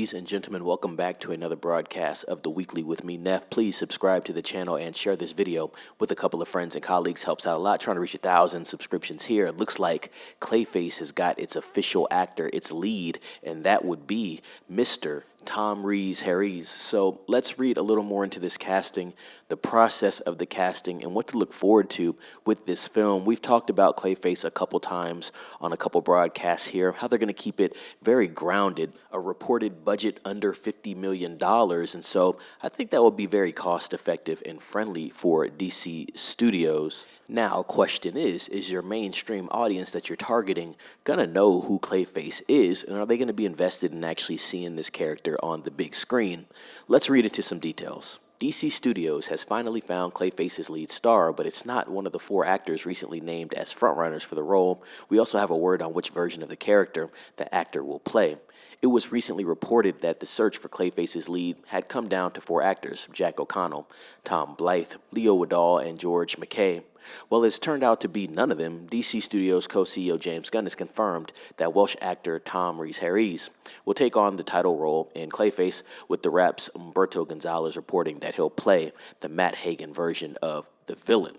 Ladies and gentlemen, welcome back to another broadcast of The Weekly with me, Neff. Please subscribe to the channel and share this video with a couple of friends and colleagues. Helps out a lot. Trying to reach 1,000 subscriptions here. It looks like Clayface has got its official actor, its lead, and that would be Mr. Tom Rhys Harries. So let's read a little more into this casting, the process of the casting, and what to look forward to with this film. We've talked about Clayface a couple times on a couple broadcasts here, how they're going to keep it very grounded, a reported budget under $50 million. And so I think that will be very cost effective and friendly for DC Studios. Now, question is your mainstream audience that you're targeting going to know who Clayface is, and are they going to be invested in actually seeing this character on the big screen? Let's read into some details. DC Studios has finally found Clayface's lead star, but it's not one of the 4 actors recently named as frontrunners for the role. We also have a word on which version of the character the actor will play. It was recently reported that the search for Clayface's lead had come down to 4 actors: Jack O'Connell, Tom Blythe, Leo Woodall, and George McKay. Well, it's turned out to be none of them. DC Studios co-CEO James Gunn has confirmed that Welsh actor Tom Rhys Harries will take on the title role in Clayface, with the Rap's Umberto Gonzalez reporting that he'll play the Matt Hagen version of the villain.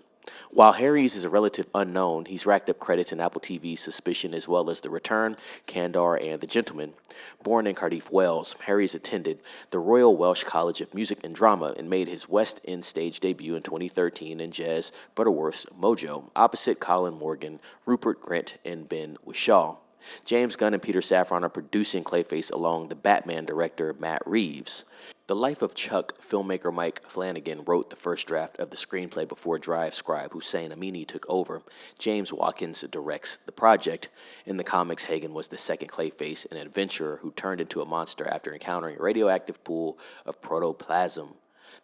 While Harries is a relative unknown, he's racked up credits in Apple TV's Suspicion as well as The Return, Candor, and The Gentleman. Born in Cardiff, Wales, Harries attended the Royal Welsh College of Music and Drama and made his West End stage debut in 2013 in Jez Butterworth's Mojo, opposite Colin Morgan, Rupert Grint, and Ben Whishaw. James Gunn and Peter Safran are producing Clayface along the Batman director Matt Reeves. The Life of Chuck filmmaker Mike Flanagan wrote the first draft of the screenplay before Drive scribe Hussein Amini took over. James Watkins directs the project. In the comics, Hagen was the second Clayface, an adventurer who turned into a monster after encountering a radioactive pool of protoplasm.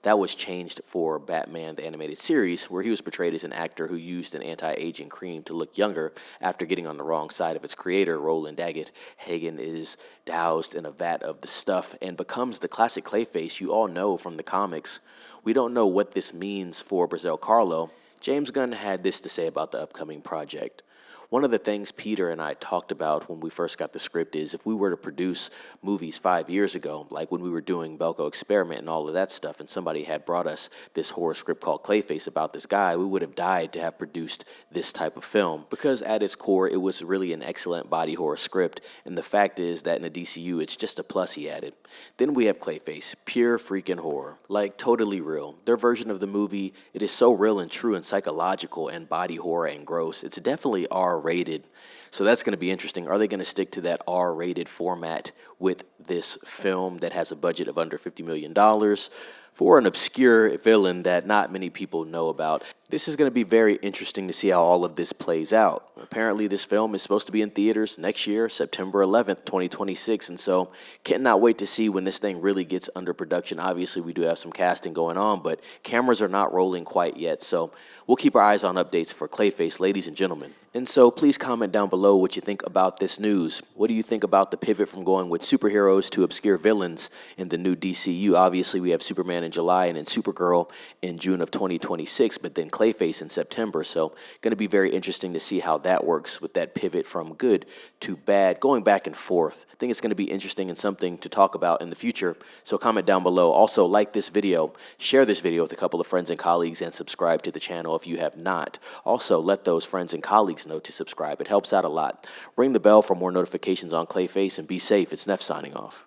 That was changed for Batman the Animated Series, where he was portrayed as an actor who used an anti-aging cream to look younger after getting on the wrong side of its creator, Roland Daggett. Hagen is doused in a vat of the stuff and becomes the classic Clayface you all know from the comics. We don't know what this means for Brazil Carlo. James Gunn had this to say about the upcoming project. One of the things Peter and I talked about when we first got the script is if we were to produce movies 5 years ago, like when we were doing Belko Experiment and all of that stuff, and somebody had brought us this horror script called Clayface about this guy, we would have died to have produced this type of film, because at its core, it was really an excellent body horror script, and the fact is that in a DCU, it's just a plus he added. Then we have Clayface, pure freaking horror, like totally real. Their version of the movie, it is so real and true and psychological and body horror and gross. It's definitely R-rated. So that's going to be interesting. Are they going to stick to that R-rated format with this film that has a budget of under $50 million for an obscure villain that not many people know about? This is going to be very interesting to see how all of this plays out. Apparently, this film is supposed to be in theaters next year, September 11th, 2026, and so cannot wait to see when this thing really gets under production. Obviously, we do have some casting going on, but cameras are not rolling quite yet, so we'll keep our eyes on updates for Clayface, ladies and gentlemen. And so please comment down below what you think about this news. What do you think about the pivot from going with superheroes to obscure villains in the new DCU? Obviously, we have Superman in July and then Supergirl in June of 2026, but then Clayface in September, so going to be very interesting to see how that works with that pivot from good to bad, going back and forth. I think it's going to be interesting and something to talk about in the future, so comment down below. Also, like this video, share this video with a couple of friends and colleagues, and subscribe to the channel if you have not. Also, let those friends and colleagues know to subscribe. It helps out a lot. Ring the bell for more notifications on Clayface, and be safe. It's Neff signing off.